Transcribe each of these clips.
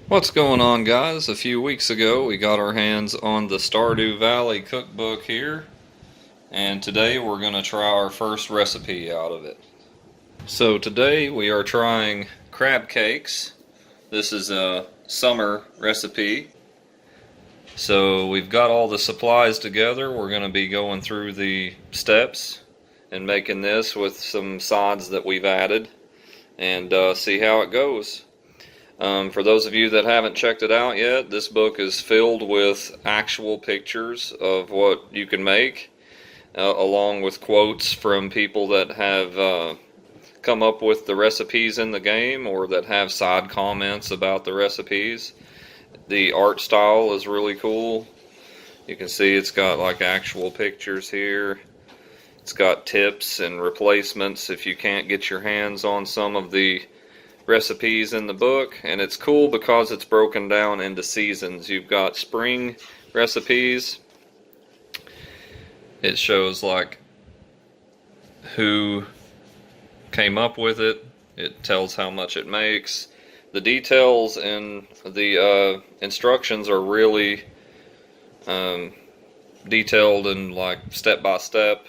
What's going on, guys? A few weeks ago we got our hands on the Stardew Valley Cookbook here, and today we're going to try our first recipe out of it. So today we are trying crab cakes. This is a summer recipe. So we've got all the supplies together. We're going to be going through the steps and making this with some sides that we've added and see how it goes. For those of you that haven't checked it out yet, this book is filled with actual pictures of what you can make, along with quotes from people that have come up with the recipes in the game or that have side comments about the recipes. The art style is really cool. You can see it's got like actual pictures here. It's got tips and replacements if you can't get your hands on some of the recipes in the book, and it's cool because it's broken down into seasons. You've got spring recipes. It shows like who came up with it. It tells how much it makes. The details and the instructions are really detailed and like step by step.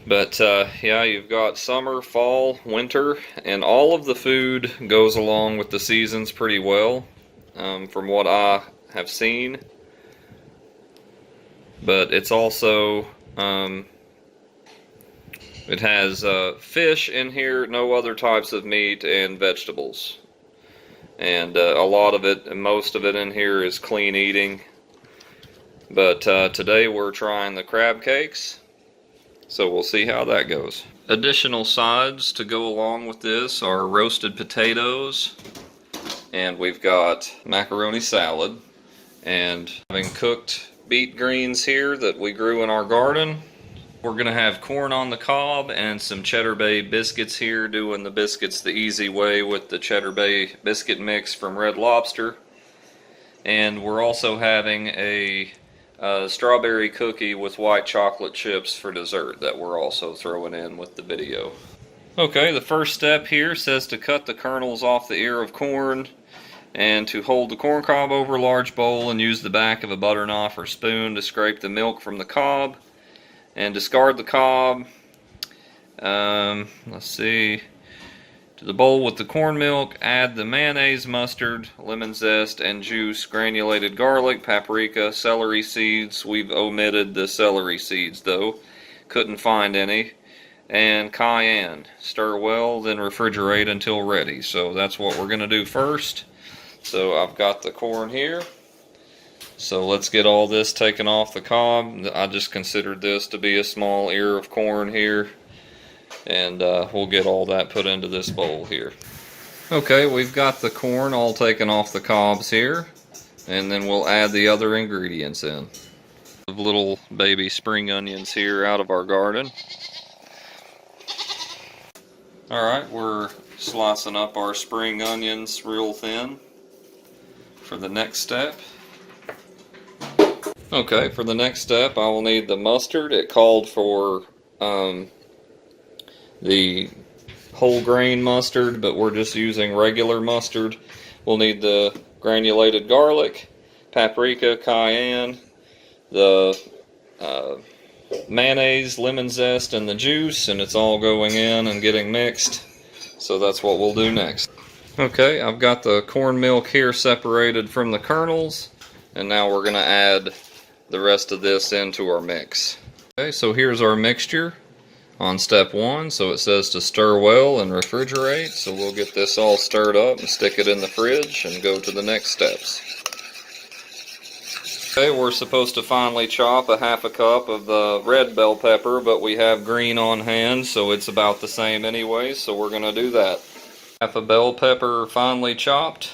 But yeah, you've got summer, fall, winter, and all of the food goes along with the seasons pretty well, from what I have seen. But it's also, it has fish in here, no other types of meat, and vegetables. And a lot of it, and most of it in here is clean eating. But today we're trying the crab cakes. So we'll see how that goes. Additional sides to go along with this are roasted potatoes, and we've got macaroni salad, and having cooked beet greens here that we grew in our garden. We're gonna have corn on the cob and some Cheddar Bay biscuits here, doing the biscuits the easy way with the Cheddar Bay biscuit mix from Red Lobster. And we're also having a strawberry cookie with white chocolate chips for dessert that we're also throwing in with the video. Okay, the first step here says to cut the kernels off the ear of corn and to hold the corn cob over a large bowl and use the back of a butter knife or spoon to scrape the milk from the cob and discard the cob. Let's see. To the bowl with the corn milk, add the mayonnaise, mustard, lemon zest, and juice, granulated garlic, paprika, celery seeds. We've omitted the celery seeds though, couldn't find any, and cayenne. Stir well, then refrigerate until ready. So that's what we're going to do first. So I've got the corn here. So let's get all this taken off the cob. I just considered this to be a small ear of corn here. And we'll get all that put into this bowl here. Okay, we've got the corn all taken off the cobs here, and then we'll add the other ingredients in. Little baby spring onions here out of our garden. Alright, we're slicing up our spring onions real thin for the next step. Okay, for the next step I will need the mustard. It called for the whole grain mustard, but we're just using regular mustard. We'll need the granulated garlic, paprika, cayenne, the mayonnaise, lemon zest, and the juice, and it's all going in and getting mixed. So that's what we'll do next. Okay, I've got the corn milk here separated from the kernels, and now we're going to add the rest of this into our mix. Okay, so here's our mixture on step one. So it says to stir well and refrigerate, so we'll get this all stirred up and stick it in the fridge and go to the next steps. Okay, we're supposed to finely chop a half a cup of the red bell pepper, but we have green on hand, so it's about the same anyway, so we're going to do that. Half a bell pepper finely chopped.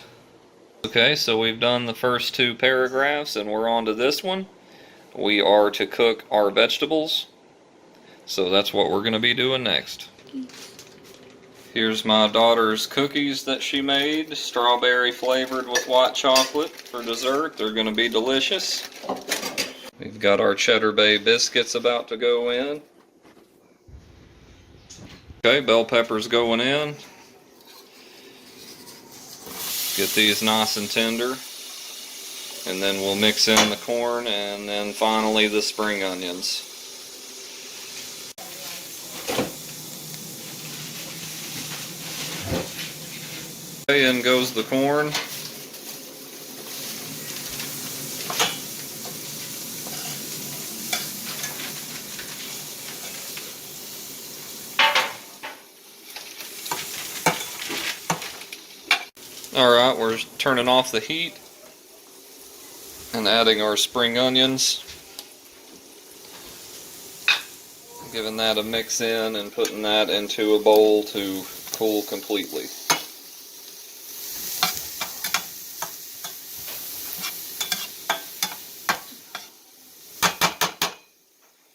Okay, so we've done the first two paragraphs and we're on to this one. We are to cook our vegetables. So that's what we're going to be doing next. Here's my daughter's cookies that she made, strawberry flavored with white chocolate for dessert. They're going to be delicious. We've got our Cheddar Bay biscuits about to go in. Okay, bell peppers going in. Get these nice and tender. And then we'll mix in the corn and then finally the spring onions. Okay, in goes the corn. Alright, we're turning off the heat and adding our spring onions. Giving that a mix in and putting that into a bowl to cool completely.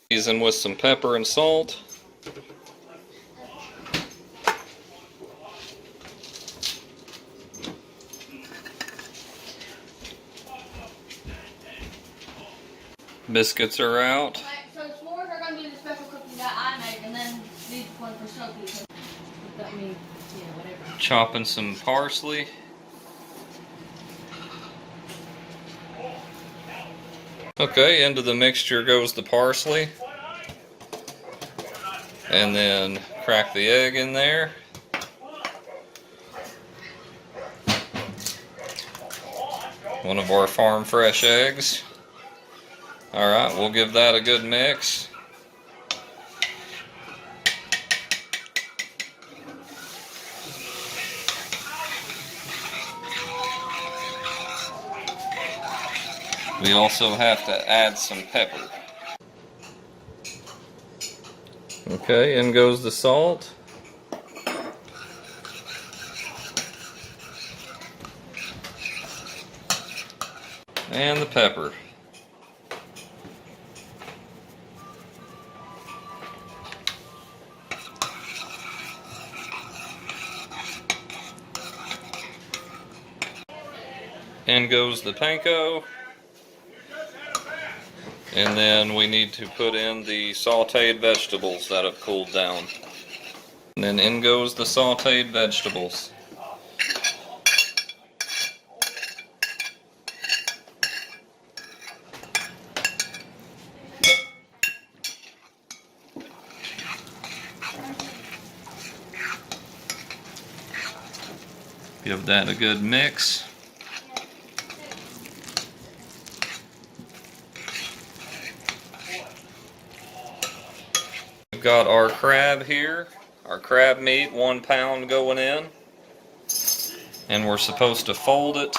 Season with some pepper and salt. Biscuits are out. So s'mores are going to be the special cookie that I make, and then these ones for Sophie. So that means, yeah, whatever. Chopping some parsley. Okay, into the mixture goes the parsley. And then crack the egg in there. One of our farm fresh eggs. Alright, we'll give that a good mix. We also have to add some pepper. Okay, in goes the salt. And the pepper. In goes the panko. And then we need to put in the sauteed vegetables that have cooled down. And then in goes the sauteed vegetables. Give that a good mix. We've got our crab here, our crab meat, 1 pound going in. And we're supposed to fold it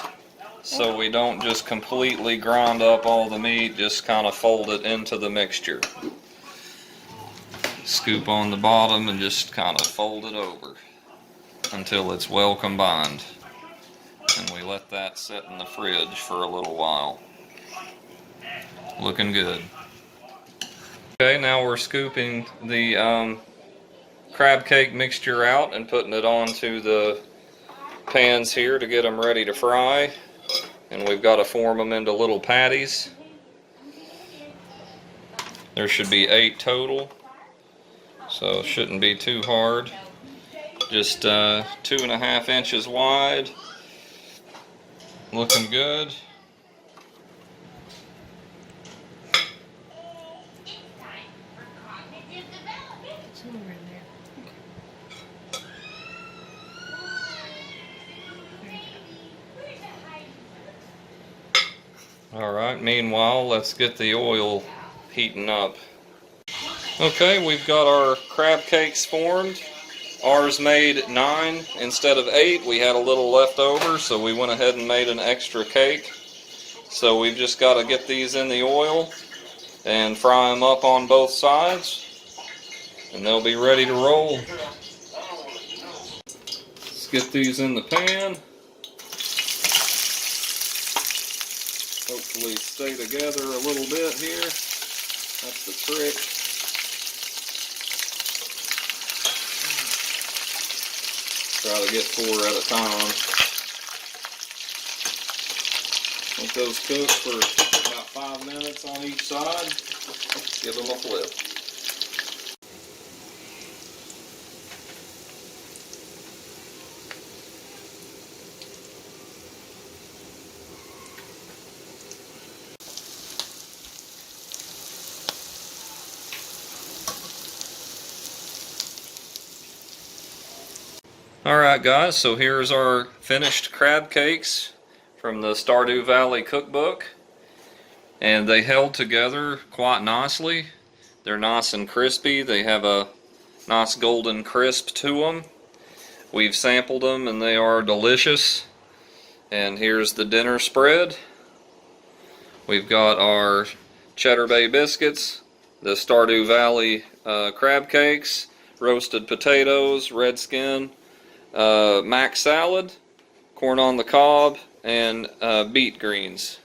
so we don't just completely grind up all the meat, just kind of fold it into the mixture. Scoop on the bottom and just kind of fold it over until it's well combined. And we let that sit in the fridge for a little while. Looking good. Okay, now we're scooping the crab cake mixture out and putting it onto the pans here to get them ready to fry. And we've got to form them into little patties. There should be 8 total, so it shouldn't be too hard. Just 2.5 inches wide. Looking good. Alright, meanwhile, let's get the oil heating up. Okay, we've got our crab cakes formed. Ours made 9 instead of 8. We had a little left over, so we went ahead and made an extra cake. So we've just got to get these in the oil and fry them up on both sides, and they'll be ready to roll. Let's get these in the pan. Hopefully stay together a little bit here. That's the trick. Try to get 4 at a time. Let those cook for about 5 minutes on each side. Give them a flip. Alright guys, so here's our finished crab cakes from the Stardew Valley Cookbook. And they held together quite nicely. They're nice and crispy. They have a nice golden crisp to them. We've sampled them and they are delicious. And here's the dinner spread. We've got our Cheddar Bay biscuits, the Stardew Valley crab cakes, roasted potatoes, red skin, mac salad, corn on the cob, and beet greens.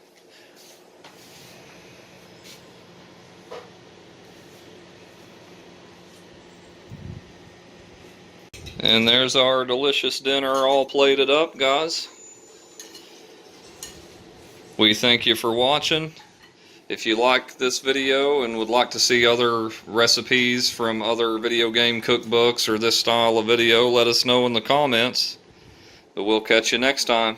And there's our delicious dinner all plated up, guys. We thank you for watching. If you like this video and would like to see other recipes from other video game cookbooks or this style of video, let us know in the comments. But we'll catch you next time.